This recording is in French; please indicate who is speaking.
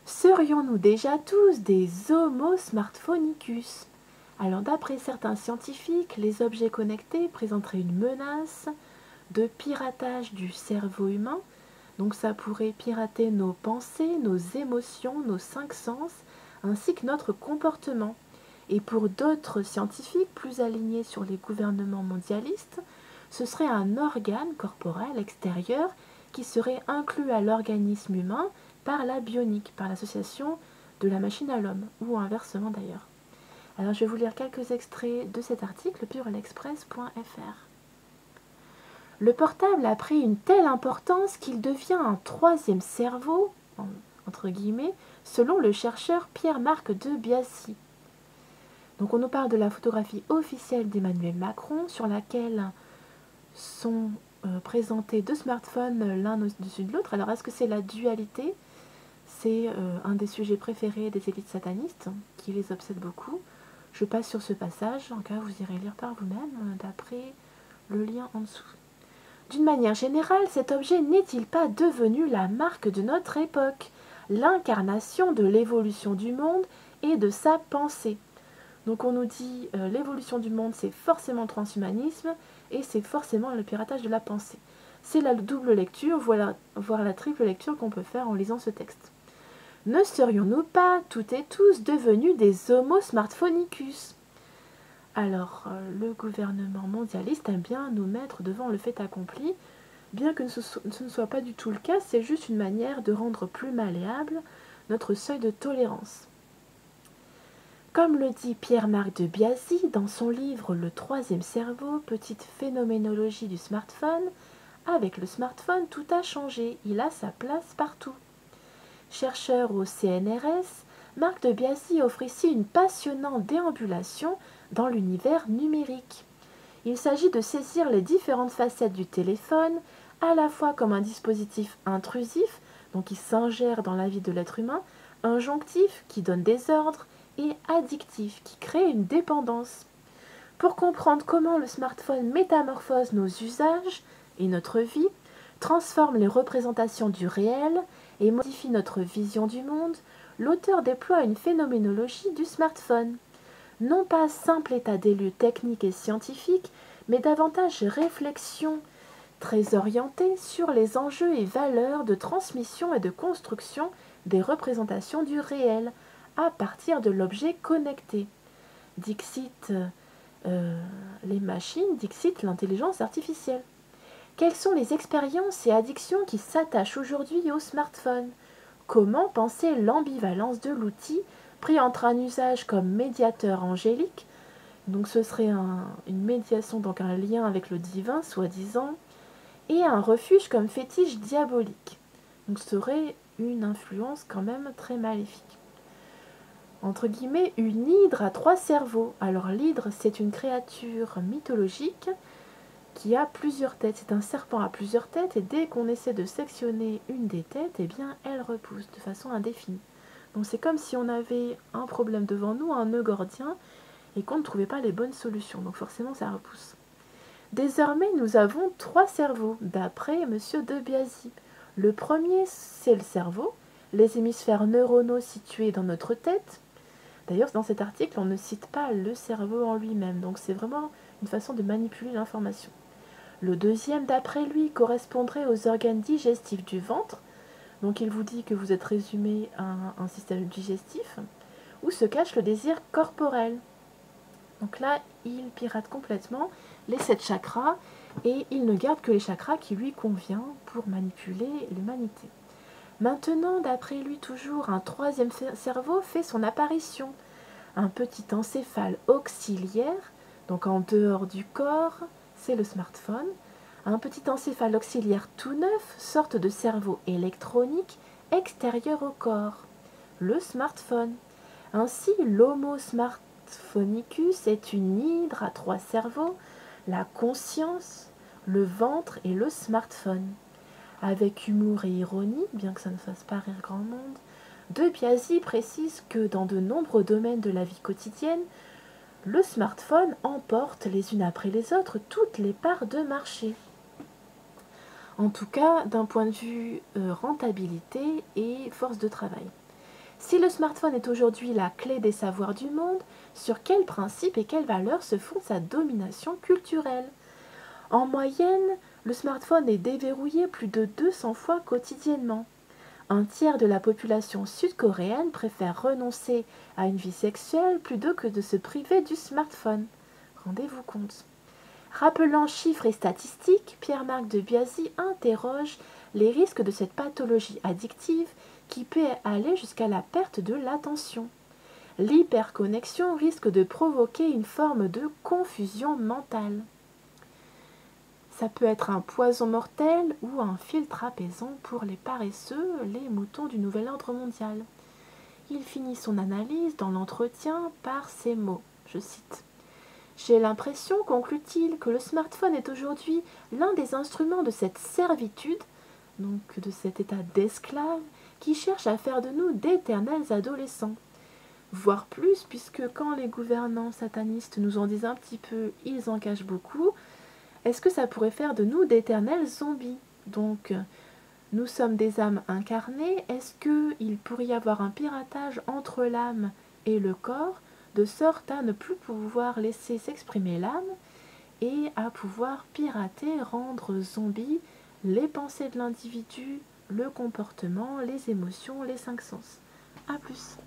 Speaker 1: Serions-nous déjà tous des Homo smartphonicus? Alors d'après certains scientifiques, les objets connectés présenteraient une menace de piratage du cerveau humain. Donc ça pourrait pirater nos pensées, nos émotions, nos cinq sens, ainsi que notre comportement. Et pour d'autres scientifiques plus alignés sur les gouvernements mondialistes, ce serait un organe corporel extérieur qui serait inclus à l'organisme humain par la bionique, par l'association de la machine à l'homme, ou inversement d'ailleurs. Alors je vais vous lire quelques extraits de cet article sur l'express.fr. Le portable a pris une telle importance qu'il devient un troisième cerveau, entre guillemets, selon le chercheur Pierre-Marc de Biasy. Donc on nous parle de la photographie officielle d'Emmanuel Macron sur laquelle sont présentés deux smartphones l'un au-dessus de l'autre. Alors est-ce que c'est la dualité? C'est un des sujets préférés des élites satanistes qui les obsède beaucoup. Je passe sur ce passage, en cas vous irez lire par vous-même d'après le lien en dessous. D'une manière générale, cet objet n'est-il pas devenu la marque de notre époque, l'incarnation de l'évolution du monde et de sa pensée? Donc on nous dit l'évolution du monde c'est forcément le transhumanisme et c'est forcément le piratage de la pensée. C'est la double lecture, voire la triple lecture qu'on peut faire en lisant ce texte. Ne serions-nous pas toutes et tous devenus des Homo smartphonicus? Alors, le gouvernement mondialiste aime bien nous mettre devant le fait accompli, bien que ce ne soit pas du tout le cas, c'est juste une manière de rendre plus malléable notre seuil de tolérance. Comme le dit Pierre-Marc de Biasy dans son livre Le troisième cerveau, petite phénoménologie du smartphone, avec le smartphone tout a changé, il a sa place partout. Chercheur au CNRS, Marc de Biasy offre ici une passionnante déambulation dans l'univers numérique. Il s'agit de saisir les différentes facettes du téléphone, à la fois comme un dispositif intrusif, donc qui s'ingère dans la vie de l'être humain, injonctif, qui donne des ordres, et addictif, qui crée une dépendance. Pour comprendre comment le smartphone métamorphose nos usages et notre vie, transforme les représentations du réel et modifie notre vision du monde, l'auteur déploie une phénoménologie du smartphone. Non pas simple état des lieux technique et scientifique, mais davantage réflexion très orientée sur les enjeux et valeurs de transmission et de construction des représentations du réel à partir de l'objet connecté. Dixit les machines, dixit l'intelligence artificielle. Quelles sont les expériences et addictions qui s'attachent aujourd'hui au smartphone? Comment penser l'ambivalence de l'outil pris entre un usage comme médiateur angélique, donc ce serait une médiation, donc un lien avec le divin, soi-disant, et un refuge comme fétiche diabolique. Donc ce serait une influence quand même très maléfique. Entre guillemets, une hydre à trois cerveaux. Alors l'hydre, c'est une créature mythologique qui a plusieurs têtes. C'est un serpent à plusieurs têtes et dès qu'on essaie de sectionner une des têtes, eh bien elle repousse de façon indéfinie. Donc c'est comme si on avait un problème devant nous, un nœud gordien, et qu'on ne trouvait pas les bonnes solutions. Donc forcément ça repousse. Désormais nous avons trois cerveaux, d'après M. de Biasy. Le premier c'est le cerveau, les hémisphères neuronaux situés dans notre tête. D'ailleurs dans cet article on ne cite pas le cerveau en lui-même, donc c'est vraiment une façon de manipuler l'information. Le deuxième, d'après lui, correspondrait aux organes digestifs du ventre. Donc il vous dit que vous êtes résumé à un système digestif, où se cache le désir corporel. Donc là, il pirate complètement les 7 chakras, et il ne garde que les chakras qui lui conviennent pour manipuler l'humanité. Maintenant, d'après lui toujours, un troisième cerveau fait son apparition. Un petit encéphale auxiliaire, donc en dehors du corps, c'est le smartphone. Un petit encéphale auxiliaire tout neuf, sorte de cerveau électronique extérieur au corps, le smartphone. Ainsi, l'Homo smartphonicus est une hydre à trois cerveaux, la conscience, le ventre et le smartphone. Avec humour et ironie, bien que ça ne fasse pas rire grand monde, De Biasy précise que dans de nombreux domaines de la vie quotidienne, le smartphone emporte les unes après les autres toutes les parts de marché. En tout cas, d'un point de vue rentabilité et force de travail. Si le smartphone est aujourd'hui la clé des savoirs du monde, sur quels principes et quelles valeurs se fonde sa domination culturelle? En moyenne, le smartphone est déverrouillé plus de 200 fois quotidiennement. Un tiers de la population sud-coréenne préfère renoncer à une vie sexuelle plutôt que de se priver du smartphone. Rendez-vous compte. Rappelant chiffres et statistiques, Pierre-Marc de Biasy interroge les risques de cette pathologie addictive qui peut aller jusqu'à la perte de l'attention. L'hyperconnexion risque de provoquer une forme de confusion mentale. Ça peut être un poison mortel ou un filtre apaisant pour les paresseux, les moutons du nouvel ordre mondial. Il finit son analyse dans l'entretien par ces mots, je cite. J'ai l'impression, conclut-il, que le smartphone est aujourd'hui l'un des instruments de cette servitude, donc de cet état d'esclave, qui cherche à faire de nous d'éternels adolescents. Voire plus, puisque quand les gouvernants satanistes nous en disent un petit peu, ils en cachent beaucoup. Est-ce que ça pourrait faire de nous d'éternels zombies? Donc, nous sommes des âmes incarnées. Est-ce qu'il pourrait y avoir un piratage entre l'âme et le corps, de sorte à ne plus pouvoir laisser s'exprimer l'âme et à pouvoir pirater, rendre zombies les pensées de l'individu, le comportement, les émotions, les cinq sens? A plus.